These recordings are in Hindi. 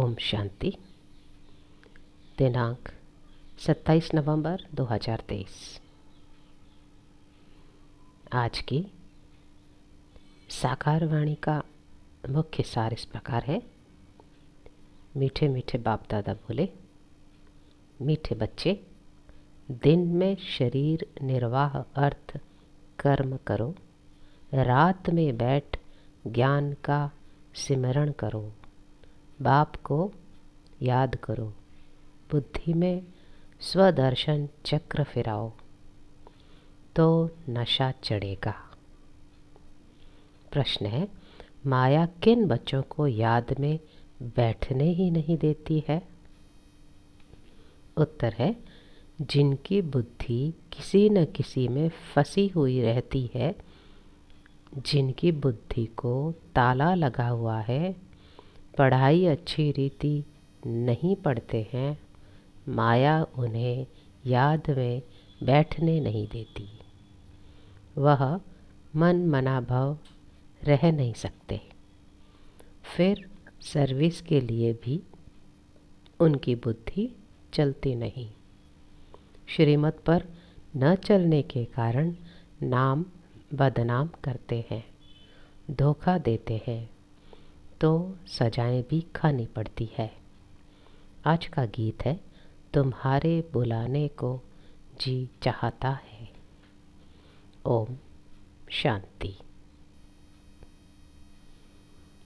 ओम शांति। दिनांक 27 नवंबर 2023। आज की साकार वाणी का मुख्य सार इस प्रकार है। मीठे मीठे बाप दादा बोले, मीठे बच्चे, दिन में शरीर निर्वाह अर्थ कर्म करो, रात में बैठ ज्ञान का सिमरण करो, बाप को याद करो, बुद्धि में स्वदर्शन चक्र फिराओ तो नशा चढ़ेगा। प्रश्न है, माया किन बच्चों को याद में बैठने ही नहीं देती है? उत्तर है, जिनकी बुद्धि किसी न किसी में फंसी हुई रहती है, जिनकी बुद्धि को ताला लगा हुआ है, पढ़ाई अच्छी रीति नहीं पढ़ते हैं, माया उन्हें याद में बैठने नहीं देती। वह मन मना भव रह नहीं सकते। फिर सर्विस के लिए भी उनकी बुद्धि चलती नहीं। श्रीमत पर न चलने के कारण नाम बदनाम करते हैं, धोखा देते हैं, तो सजाएं भी खानी पड़ती है। आज का गीत है, तुम्हारे बुलाने को जी चाहता है। ओम शांति।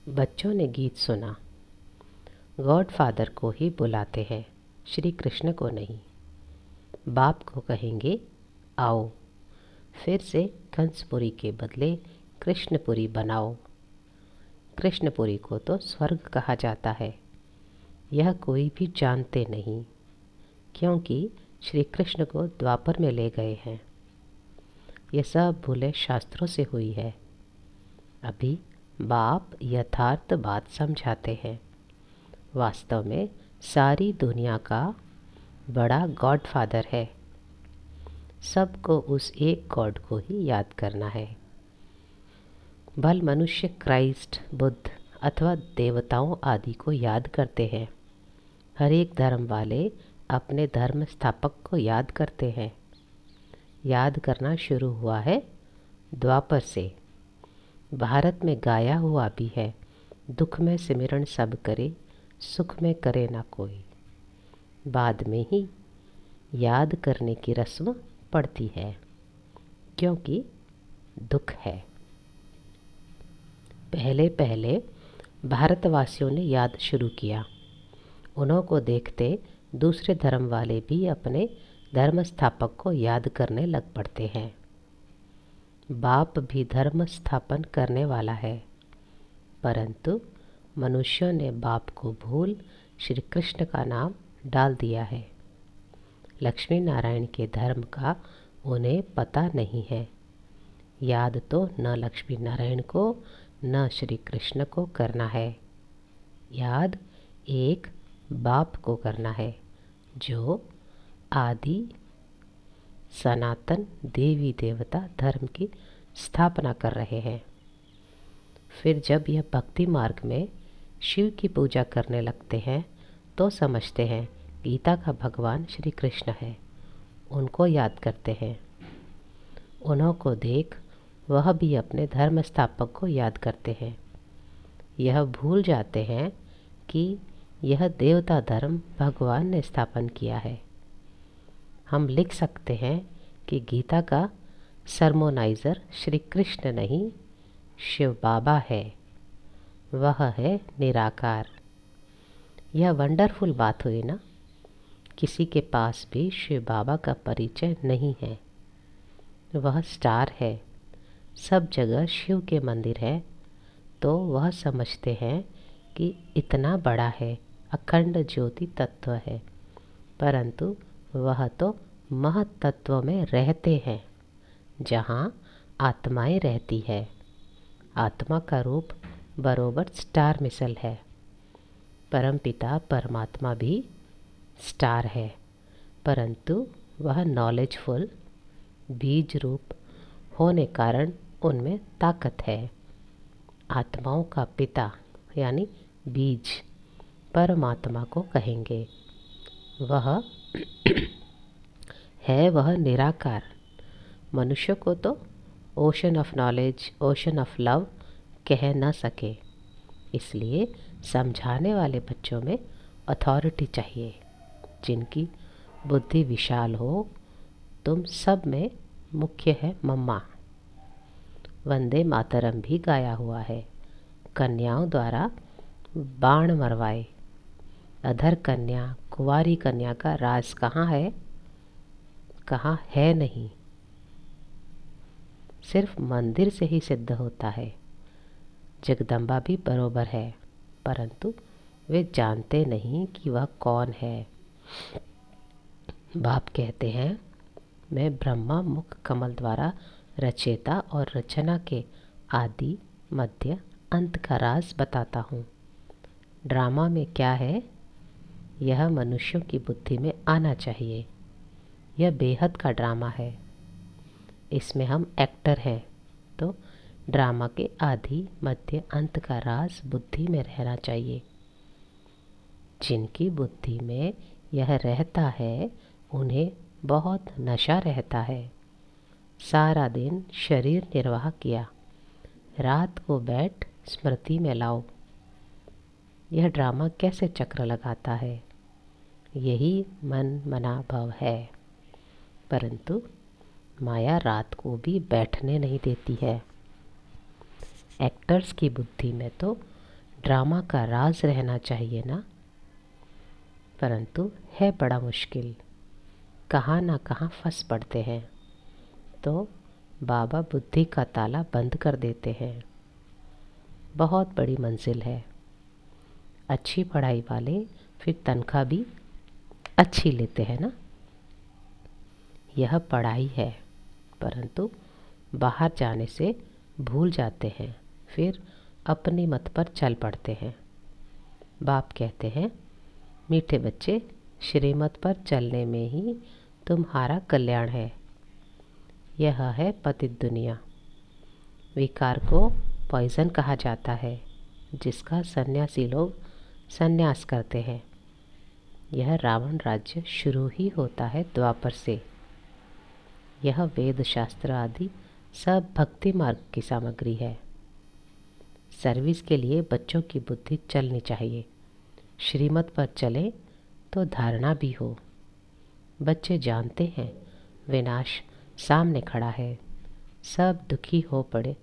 बच्चों ने गीत सुना। गॉड फादर को ही बुलाते हैं, श्री कृष्ण को नहीं। बाप को कहेंगे आओ, फिर से कंसपुरी के बदले कृष्णपुरी बनाओ। कृष्णपुरी को तो स्वर्ग कहा जाता है, यह कोई भी जानते नहीं, क्योंकि श्री कृष्ण को द्वापर में ले गए हैं। यह सब भूले शास्त्रों से हुई है। अभी बाप यथार्थ बात समझाते हैं। वास्तव में सारी दुनिया का बड़ा गॉड फादर है। सबको उस एक गॉड को ही याद करना है। भल मनुष्य क्राइस्ट, बुद्ध अथवा देवताओं आदि को याद करते हैं। हर एक धर्म वाले अपने धर्म स्थापक को याद करते हैं। याद करना शुरू हुआ है द्वापर से। भारत में गाया हुआ भी है, दुख में सिमरण सब करे, सुख में करे ना कोई। बाद में ही याद करने की रस्म पड़ती है, क्योंकि दुख है। पहले पहले भारतवासियों ने याद शुरू किया। उन्हों को देखते दूसरे धर्म वाले भी अपने धर्म स्थापक को याद करने लग पड़ते हैं। बाप भी धर्म स्थापन करने वाला है, परंतु मनुष्यों ने बाप को भूल श्री कृष्ण का नाम डाल दिया है। लक्ष्मी नारायण के धर्म का उन्हें पता नहीं है। याद तो न लक्ष्मी नारायण को न श्री कृष्ण को करना है, याद एक बाप को करना है, जो आदि सनातन देवी देवता धर्म की स्थापना कर रहे हैं। फिर जब यह भक्ति मार्ग में शिव की पूजा करने लगते हैं, तो समझते हैं गीता का भगवान श्री कृष्ण है। उनको याद करते हैं। उन्हों को देख वह भी अपने धर्म स्थापक को याद करते हैं। यह भूल जाते हैं कि यह देवता धर्म भगवान ने स्थापन किया है। हम लिख सकते हैं कि गीता का सरमोनाइज़र श्री कृष्ण नहीं, शिव बाबा है। वह है निराकार। यह वंडरफुल बात हुई ना। किसी के पास भी शिव बाबा का परिचय नहीं है। वह स्टार है। सब जगह शिव के मंदिर है, तो वह समझते हैं कि इतना बड़ा है, अखंड ज्योति तत्व है, परंतु वह तो महतत्व में रहते हैं, जहाँ आत्माएं रहती है। आत्मा का रूप बरोबर स्टार मिसल है। परमपिता परमात्मा भी स्टार है, परंतु वह नॉलेजफुल बीज रूप होने कारण उनमें ताकत है। आत्माओं का पिता यानी बीज परमात्मा को कहेंगे। वह है वह निराकार। मनुष्य को तो ocean of knowledge, ocean of love कह न सके, इसलिए समझाने वाले बच्चों में अथॉरिटी चाहिए, जिनकी बुद्धि विशाल हो। तुम सब में मुख्य है मम्मा। वंदे मातरम भी गाया हुआ है। कन्याओं द्वारा बाण मरवाए। अधर कन्या, कुंवारी कन्या का राज कहाँ है? कहाँ है नहीं, सिर्फ मंदिर से ही सिद्ध होता है। जगदम्बा भी बरोबर है, परंतु वे जानते नहीं कि वह कौन है। बाप कहते हैं, मैं ब्रह्मा मुख कमल द्वारा रचयिता और रचना के आदि मध्य अंत का राज बताता हूँ। ड्रामा में क्या है, यह मनुष्यों की बुद्धि में आना चाहिए। यह बेहद का ड्रामा है। इसमें हम एक्टर हैं, तो ड्रामा के आदि मध्य अंत का राज बुद्धि में रहना चाहिए। जिनकी बुद्धि में यह रहता है उन्हें बहुत नशा रहता है। सारा दिन शरीर निर्वाह किया, रात को बैठ स्मृति में लाओ। यह ड्रामा कैसे चक्र लगाता है? यही मन मना भव है, परंतु माया रात को भी बैठने नहीं देती है। एक्टर्स की बुद्धि में तो ड्रामा का राज रहना चाहिए ना, परंतु है बड़ा मुश्किल। कहाँ ना कहाँ फंस पड़ते हैं, तो बाबा बुद्धि का ताला बंद कर देते हैं। बहुत बड़ी मंजिल है। अच्छी पढ़ाई वाले फिर तनख्वाह भी अच्छी लेते हैं ना। यह पढ़ाई है, परंतु बाहर जाने से भूल जाते हैं, फिर अपनी मत पर चल पड़ते हैं। बाप कहते हैं, मीठे बच्चे, श्रीमत पर चलने में ही तुम्हारा कल्याण है। यह है पतित दुनिया। विकार को पॉइजन कहा जाता है, जिसका सन्यासी लोग संन्यास करते हैं। यह रावण राज्य शुरू ही होता है द्वापर से। यह वेद शास्त्र आदि सब भक्ति मार्ग की सामग्री है। सर्विस के लिए बच्चों की बुद्धि चलनी चाहिए। श्रीमत पर चले तो धारणा भी हो। बच्चे जानते हैं विनाश सामने खड़ा है। सब दुखी हो पड़े,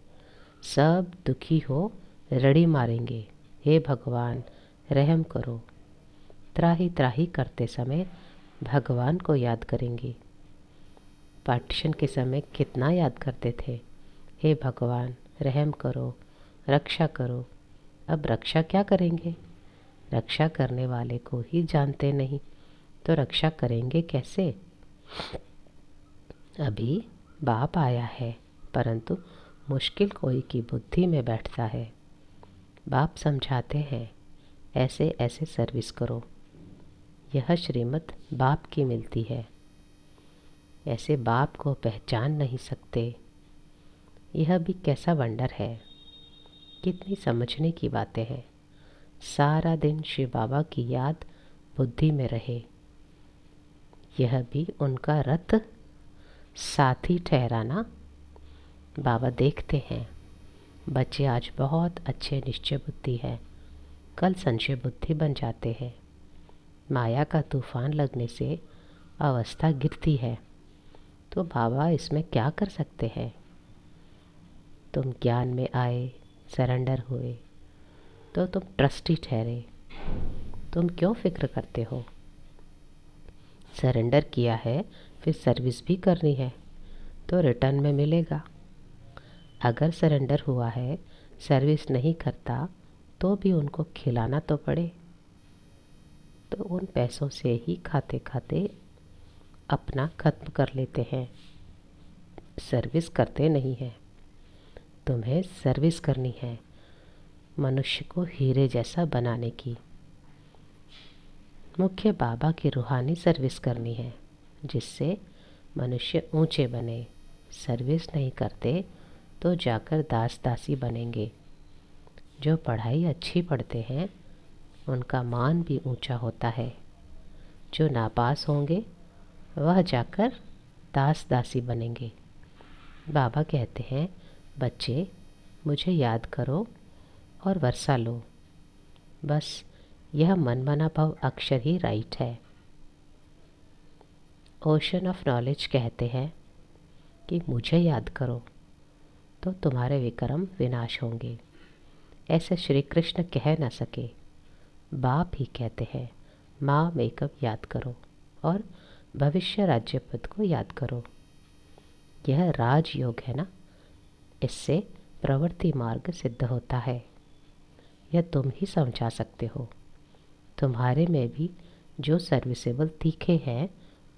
सब दुखी हो रड़ी मारेंगे। हे भगवान रहम करो। त्राही त्राही करते समय भगवान को याद करेंगे। पार्टीशन के समय कितना याद करते थे, हे भगवान रहम करो, रक्षा करो। अब रक्षा क्या करेंगे? रक्षा करने वाले को ही जानते नहीं, तो रक्षा करेंगे कैसे? अभी बाप आया है, परंतु मुश्किल कोई की बुद्धि में बैठता है। बाप समझाते हैं, ऐसे ऐसे सर्विस करो। यह श्रीमत बाप की मिलती है। ऐसे बाप को पहचान नहीं सकते। यह भी कैसा वंडर है। कितनी समझने की बातें हैं। सारा दिन शिव बाबा की याद बुद्धि में रहे। यह भी उनका रथ साथी ठहराना। बाबा देखते हैं बच्चे आज बहुत अच्छे निश्चय बुद्धि है, कल संशय बुद्धि बन जाते हैं। माया का तूफान लगने से अवस्था गिरती है, तो बाबा इसमें क्या कर सकते हैं? तुम ज्ञान में आए, सरेंडर हुए, तो तुम ट्रस्टी ठहरे। तुम क्यों फिक्र करते हो? सरेंडर किया है, फिर सर्विस भी करनी है, तो रिटर्न में मिलेगा। अगर सरेंडर हुआ है, सर्विस नहीं करता, तो भी उनको खिलाना तो पड़े। तो उन पैसों से ही खाते खाते अपना खत्म कर लेते हैं। सर्विस करते नहीं हैं। तुम्हें सर्विस करनी है, मनुष्य को हीरे जैसा बनाने की। मुख्य बाबा की रूहानी सर्विस करनी है, जिससे मनुष्य ऊंचे बने। सर्विस नहीं करते तो जाकर दास दासी बनेंगे। जो पढ़ाई अच्छी पढ़ते हैं उनका मान भी ऊंचा होता है। जो नापास होंगे वह जाकर दास दासी बनेंगे। बाबा कहते हैं, बच्चे मुझे याद करो और वर्षा लो। बस यह मनमाना भाव अक्षर ही राइट है। ओशन ऑफ नॉलेज कहते हैं कि मुझे याद करो तो तुम्हारे विक्रम विनाश होंगे। ऐसे श्री कृष्ण कह न सके, बाप ही कहते हैं, माँ मेकअप याद करो और भविष्य राज्य पद को याद करो। यह राजयोग है ना, इससे प्रवृत्ति मार्ग सिद्ध होता है। यह तुम ही समझा सकते हो। तुम्हारे में भी जो सर्विसेबल तीखे हैं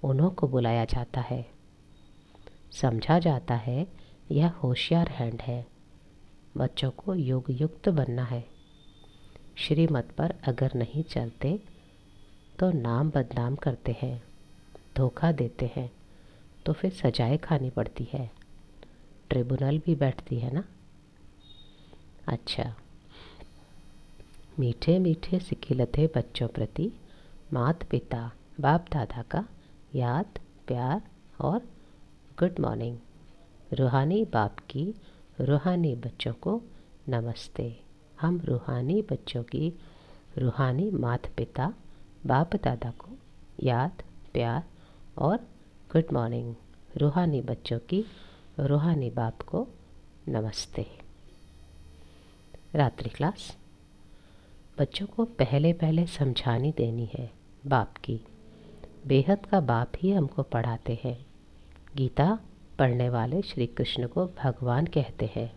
उन्हों को बुलाया जाता है। समझा जाता है यह होशियार हैंड है। बच्चों को योग युक्त बनना है। श्रीमत पर अगर नहीं चलते तो नाम बदनाम करते हैं, धोखा देते हैं, तो फिर सजाएं खानी पड़ती है, ट्रिब्यूनल भी बैठती है ना। अच्छा, मीठे मीठे सिकिलते बच्चों प्रति माता पिता बाप दादा का याद प्यार और गुड मॉर्निंग। रूहानी बाप की रूहानी बच्चों को नमस्ते। हम रूहानी बच्चों की रूहानी माता पिता बाप दादा को याद प्यार और गुड मॉर्निंग। रूहानी बच्चों की रूहानी बाप को नमस्ते। रात्रि क्लास। बच्चों को पहले पहले समझानी देनी है बाप की। बेहद का बाप ही हमको पढ़ाते हैं। गीता पढ़ने वाले श्री कृष्ण को भगवान कहते हैं।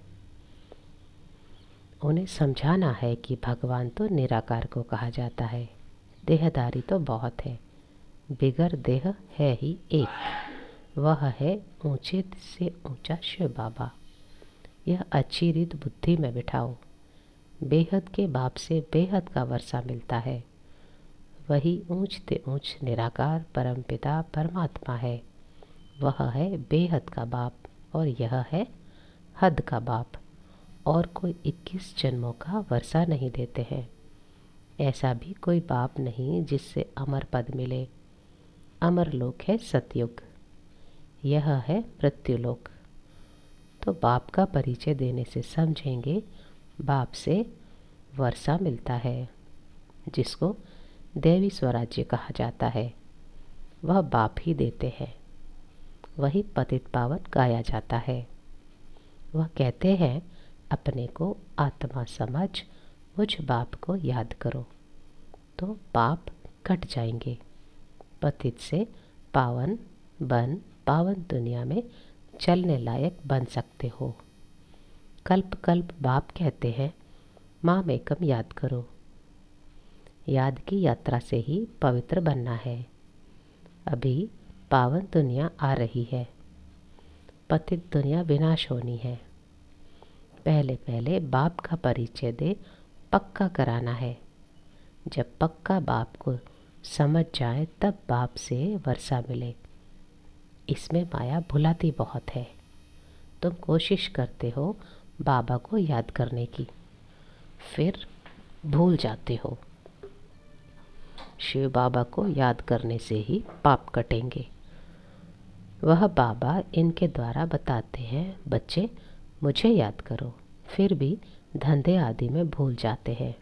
उन्हें समझाना है कि भगवान तो निराकार को कहा जाता है, देहधारी तो बहुत है, बिगर देह है ही एक, वह है ऊंचे से ऊंचा शिव बाबा। यह अच्छी रीत बुद्धि में बिठाओ। बेहद के बाप से बेहद का वर्षा मिलता है। वही ऊंचते ऊंच निराकार परमपिता परमात्मा है। वह है बेहद का बाप और यह है हद का बाप। और कोई 21 जन्मों का वर्षा नहीं देते हैं। ऐसा भी कोई बाप नहीं जिससे अमर पद मिले। अमर लोक है सतयुग, यह है मृत्युलोक। तो बाप का परिचय देने से समझेंगे बाप से वर्षा मिलता है, जिसको देवी स्वराज्य कहा जाता है। वह बाप ही देते हैं। वही पतित पावन गाया जाता है। वह कहते हैं, अपने को आत्मा समझ मुझ बाप को याद करो तो पाप कट जाएंगे। पतित से पावन बन पावन दुनिया में चलने लायक बन सकते हो। कल्प कल्प बाप कहते हैं, माँ मेकम याद करो। याद की यात्रा से ही पवित्र बनना है। अभी पावन दुनिया आ रही है, पतित दुनिया विनाश होनी है। पहले पहले बाप का परिचय दे, पक्का कराना है। जब पक्का बाप को समझ जाए तब बाप से वर्षा मिले। इसमें माया भुलाती बहुत है। तुम कोशिश करते हो बाबा को याद करने की, फिर भूल जाते हो। शिव बाबा को याद करने से ही पाप कटेंगे। वह बाबा इनके द्वारा बताते हैं, बच्चे मुझे याद करो, फिर भी धंधे आदि में भूल जाते हैं।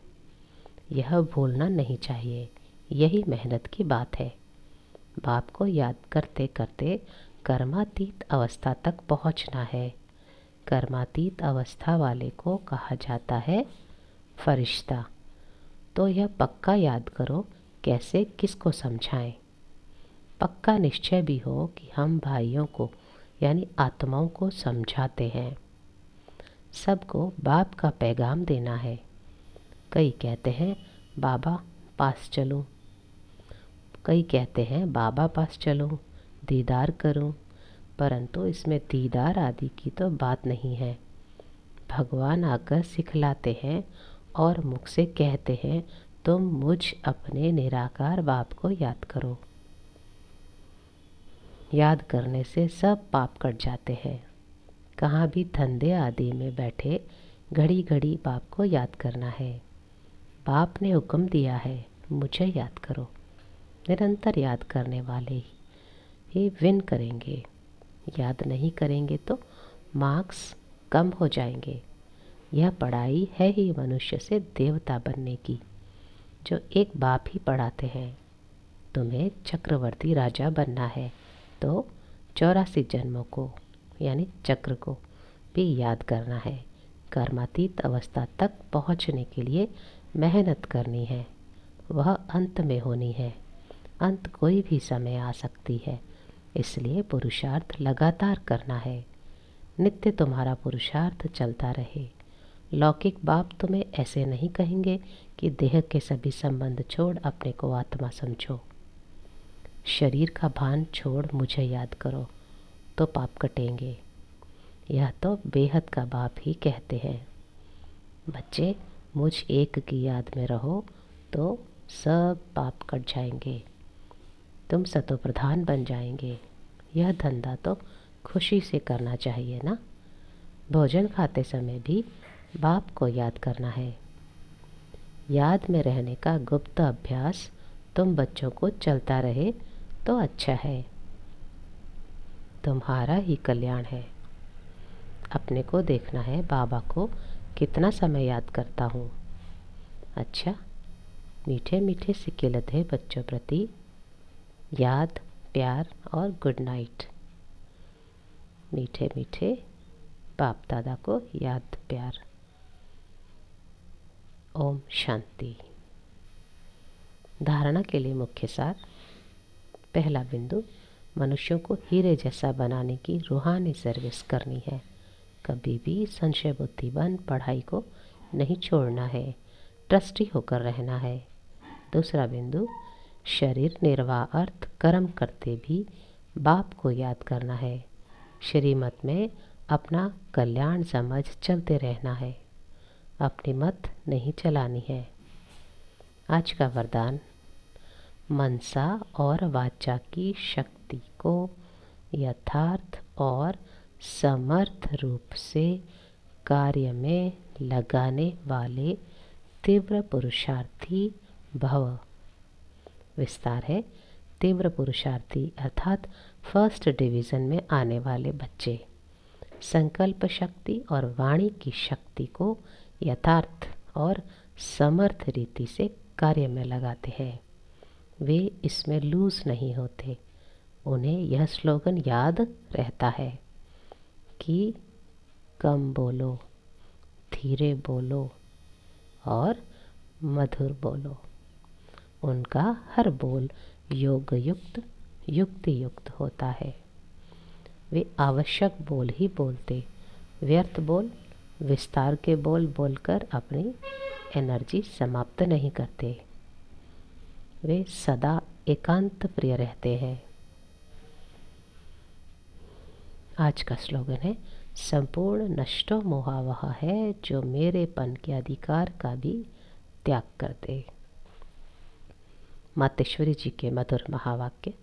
यह भूलना नहीं चाहिए, यही मेहनत की बात है। बाप को याद करते करते कर्मातीत अवस्था तक पहुंचना है। कर्मातीत अवस्था वाले को कहा जाता है फरिश्ता। तो यह पक्का याद करो, कैसे किसको समझाएं। पक्का निश्चय भी हो कि हम भाइयों को यानी आत्माओं को समझाते हैं। सबको बाप का पैगाम देना है। कई कहते हैं बाबा पास चलूं, कई कहते हैं बाबा पास चलूं, दीदार करूं, परंतु इसमें दीदार आदि की तो बात नहीं है। भगवान आकर सिखलाते हैं और मुख से कहते हैं, तुम मुझ अपने निराकार बाप को याद करो। याद करने से सब पाप कट जाते हैं। कहाँ भी धंधे आदि में बैठे घड़ी घड़ी बाप को याद करना है। बाप ने हुक्म दिया है, मुझे याद करो। निरंतर याद करने वाले ही विन करेंगे। याद नहीं करेंगे तो मार्क्स कम हो जाएंगे। यह पढ़ाई है ही मनुष्य से देवता बनने की, जो एक बाप ही पढ़ाते हैं। तुम्हें चक्रवर्ती राजा बनना है तो 84 जन्मों को यानी चक्र को भी याद करना है। कर्मातीत अवस्था तक पहुंचने के लिए मेहनत करनी है। वह अंत में होनी है। अंत कोई भी समय आ सकती है, इसलिए पुरुषार्थ लगातार करना है। नित्य तुम्हारा पुरुषार्थ चलता रहे। लौकिक बाप तुम्हें ऐसे नहीं कहेंगे कि देह के सभी संबंध छोड़ अपने को आत्मा समझो। शरीर का भान छोड़ मुझे याद करो तो पाप कटेंगे। यह तो बेहद का बाप ही कहते हैं। बच्चे, मुझ एक की याद में रहो तो सब पाप कट जाएंगे। तुम सतो प्रधान बन जाएंगे। यह धंधा तो खुशी से करना चाहिए ना। भोजन खाते समय भी बाप को याद करना है। याद में रहने का गुप्त अभ्यास तुम बच्चों को चलता रहे तो अच्छा है। तुम्हारा ही कल्याण है। अपने को देखना है, बाबा को कितना समय याद करता हूँ। अच्छा, मीठे मीठे सिक्के लधे बच्चों प्रति याद, प्यार और गुड नाइट। मीठे मीठे बाप दादा को याद, प्यार। ओम शांति। धारणा के लिए मुख्य सार। पहला बिंदु, मनुष्यों को हीरे जैसा बनाने की रूहानी सर्विस करनी है। कभी भी संशय बुद्धि बन पढ़ाई को नहीं छोड़ना है। ट्रस्टी होकर रहना है। दूसरा बिंदु, शरीर निर्वाह अर्थ कर्म करते भी बाप को याद करना है। श्रीमत में अपना कल्याण समझ चलते रहना है। अपनी मत नहीं चलानी है। आज का वरदान, मनसा और वाचा की शक्ति को यथार्थ और समर्थ रूप से कार्य में लगाने वाले तीव्र पुरुषार्थी भव। विस्तार है, तीव्र पुरुषार्थी अर्थात फर्स्ट डिवीज़न में आने वाले बच्चे संकल्प शक्ति और वाणी की शक्ति को यथार्थ और समर्थ रीति से कार्य में लगाते हैं। वे इसमें लूज नहीं होते। उन्हें यह स्लोगन याद रहता है कि कम बोलो, धीरे बोलो और मधुर बोलो। उनका हर बोल योग युक्त, युक्ति युक्त होता है। वे आवश्यक बोल ही बोलते, व्यर्थ बोल, विस्तार के बोल बोलकर अपनी एनर्जी समाप्त नहीं करते। वे सदा एकांत प्रिय रहते हैं। आज का स्लोगन है, संपूर्ण नष्टो मोहावह है जो मेरेपन के अधिकार का भी त्याग कर दे। मातेश्वरी जी के मधुर महावाक्य।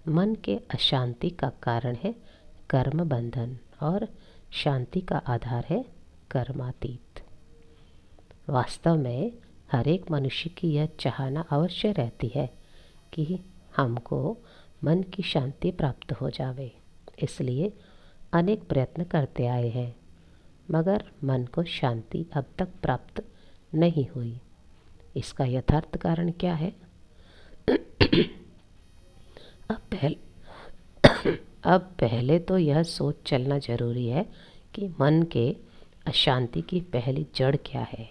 मन के अशांति का कारण है कर्म बंधन और शांति का आधार है कर्मातीत। वास्तव में हर एक मनुष्य की यह चाहना अवश्य रहती है कि हमको मन की शांति प्राप्त हो जावे। इसलिए अनेक प्रयत्न करते आए हैं, मगर मन को शांति अब तक प्राप्त नहीं हुई। इसका यथार्थ कारण क्या है? अब पहले तो यह सोच चलना जरूरी है कि मन के अशांति की पहली जड़ क्या है।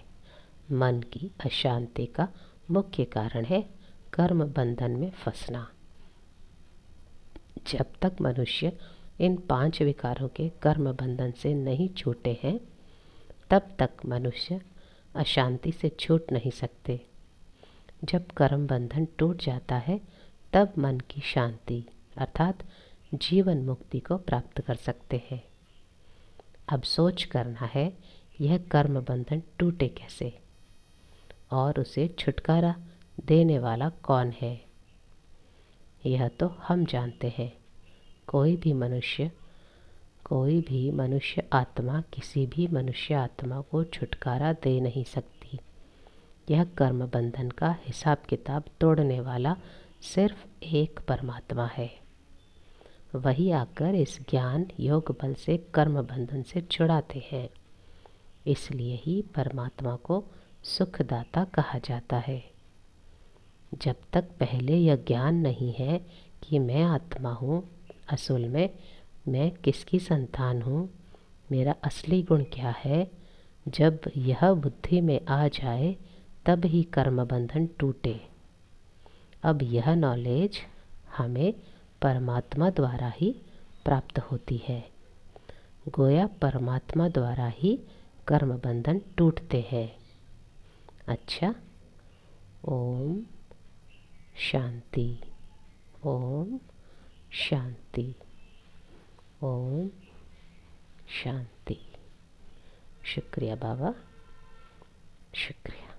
मन की अशांति का मुख्य कारण है कर्म बंधन में फंसना। जब तक मनुष्य इन 5 विकारों के कर्म बंधन से नहीं छूटे हैं, तब तक मनुष्य अशांति से छूट नहीं सकते। जब कर्म बंधन टूट जाता है, तब मन की शांति अर्थात जीवन मुक्ति को प्राप्त कर सकते हैं। अब सोच करना है, यह कर्म बंधन टूटे कैसे और उसे छुटकारा देने वाला कौन है? यह तो हम जानते हैं। कोई भी मनुष्य आत्मा किसी भी मनुष्य आत्मा को छुटकारा दे नहीं सकती। यह कर्म बंधन का हिसाब किताब तोड़ने वाला सिर्फ एक परमात्मा है। वही आकर इस ज्ञान योग बल से कर्म बंधन से छुड़ाते हैं। इसलिए ही परमात्मा को सुखदाता कहा जाता है। जब तक पहले यह ज्ञान नहीं है कि मैं आत्मा हूँ, असल में मैं किसकी संतान हूँ, मेरा असली गुण क्या है, जब यह बुद्धि में आ जाए तब ही कर्म बंधन टूटे। अब यह नॉलेज हमें परमात्मा द्वारा ही प्राप्त होती है। गोया परमात्मा द्वारा ही कर्म बंधन टूटते हैं। अच्छा, ओम शांति, ओम शांति, ओम शांति। शुक्रिया बाबा, शुक्रिया।